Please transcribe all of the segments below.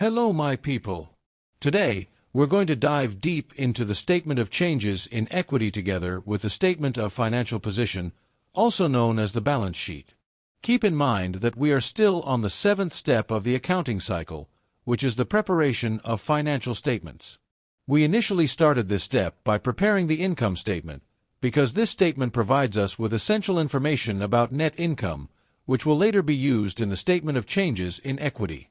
Hello, my people. Today, we're going to dive deep into the statement of changes in equity together with the statement of financial position, also known as the balance sheet. Keep in mind that we are still on the seventh step of the accounting cycle, which is the preparation of financial statements. We initially started this step by preparing the income statement, because this statement provides us with essential information about net income, which will later be used in the statement of changes in equity.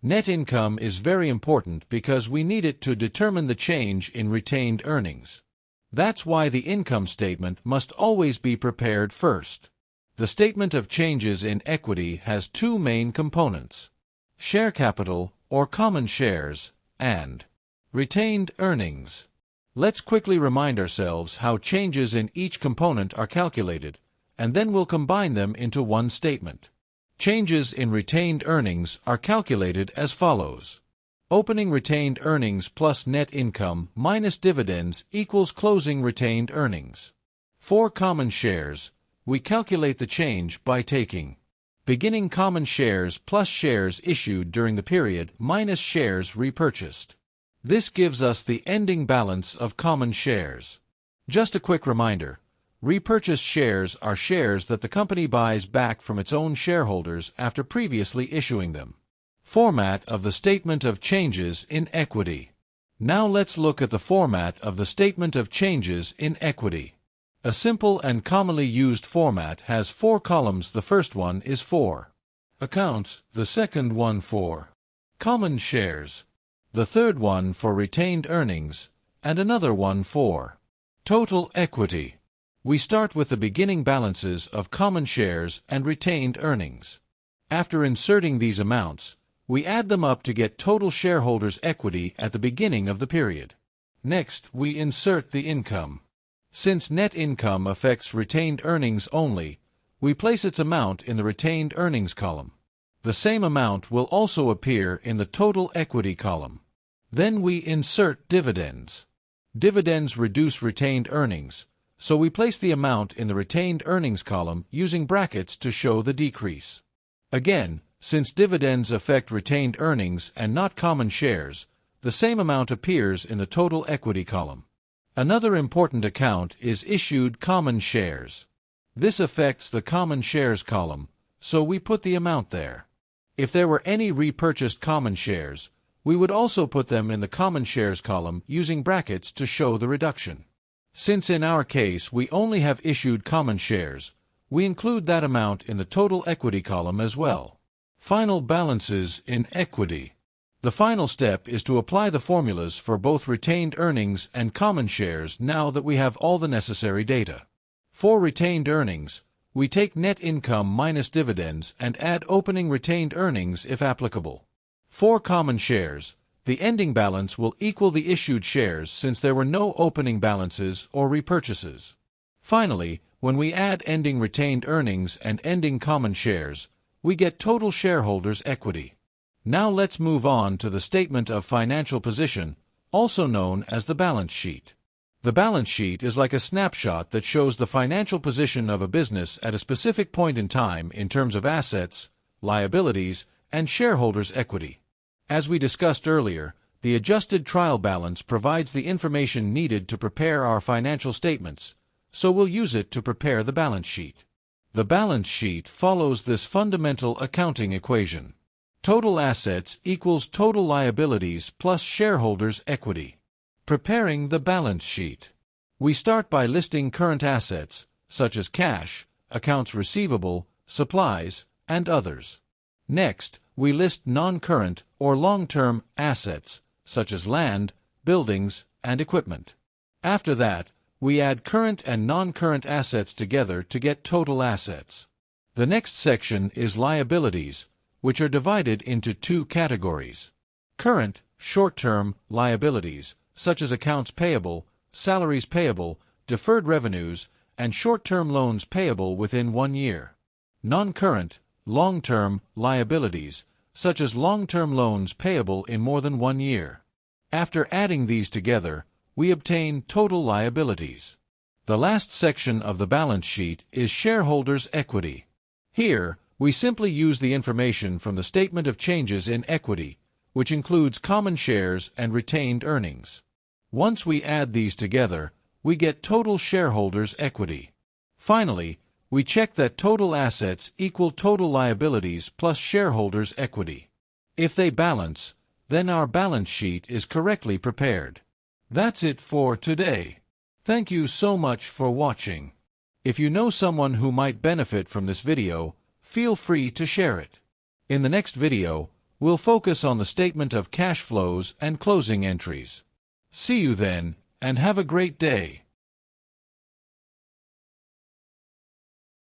Net income is very important because we need it to determine the change in retained earnings. That's why the income statement must always be prepared first. The statement of changes in equity has two main components: share capital, or common shares, and retained earnings. Let's quickly remind ourselves how changes in each component are calculated, and then we'll combine them into one statement. Changes in retained earnings are calculated as follows. Opening retained earnings plus net income minus dividends equals closing retained earnings. For common shares, we calculate the change by taking beginning common shares plus shares issued during the period minus shares repurchased. This gives us the ending balance of common shares. Just a quick reminder. Repurchased shares are shares that the company buys back from its own shareholders after previously issuing them. Format of the statement of changes in equity. Now let's look at the format of the statement of changes in equity. A simple and commonly used format has four columns. The first one is for accounts, the second one for common shares, the third one for retained earnings, and another one for total equity. We start with the beginning balances of common shares and retained earnings. After inserting these amounts, we add them up to get total shareholders' equity at the beginning of the period. Next, we insert the income. Since net income affects retained earnings only, we place its amount in the retained earnings column. The same amount will also appear in the total equity column. Then we insert dividends. Dividends reduce retained earnings, so we place the amount in the retained earnings column using brackets to show the decrease. Again, since dividends affect retained earnings and not common shares, the same amount appears in the total equity column. Another important account is issued common shares. This affects the common shares column, so we put the amount there. If there were any repurchased common shares, we would also put them in the common shares column using brackets to show the reduction. Since in our case we only have issued common shares, we include that amount in the total equity column as well. Final balances in equity. The final step is to apply the formulas for both retained earnings and common shares now that we have all the necessary data. For retained earnings, we take net income minus dividends and add opening retained earnings if applicable. For common shares, the ending balance will equal the issued shares since there were no opening balances or repurchases. Finally, when we add ending retained earnings and ending common shares, we get total shareholders' equity. Now let's move on to the statement of financial position, also known as the balance sheet. The balance sheet is like a snapshot that shows the financial position of a business at a specific point in time in terms of assets, liabilities, and shareholders' equity. As we discussed earlier, the adjusted trial balance provides the information needed to prepare our financial statements, so we'll use it to prepare the balance sheet. The balance sheet follows this fundamental accounting equation. Total assets equals total liabilities plus shareholders' equity. Preparing the balance sheet. We start by listing current assets, such as cash, accounts receivable, supplies, and others. Next, we list non-current or long-term assets, such as land, buildings, and equipment. After that, we add current and non-current assets together to get total assets. The next section is liabilities, which are divided into two categories. Current, short-term liabilities, such as accounts payable, salaries payable, deferred revenues, and short-term loans payable within 1 year. Non-current, long-term liabilities, such as long-term loans payable in more than 1 year. After adding these together, we obtain total liabilities. The last section of the balance sheet is shareholders' equity. Here, we simply use the information from the statement of changes in equity, which includes common shares and retained earnings. Once we add these together, we get total shareholders' equity. Finally, we check that total assets equal total liabilities plus shareholders' equity. If they balance, then our balance sheet is correctly prepared. That's it for today. Thank you so much for watching. If you know someone who might benefit from this video, feel free to share it. In the next video, we'll focus on the statement of cash flows and closing entries. See you then, and have a great day.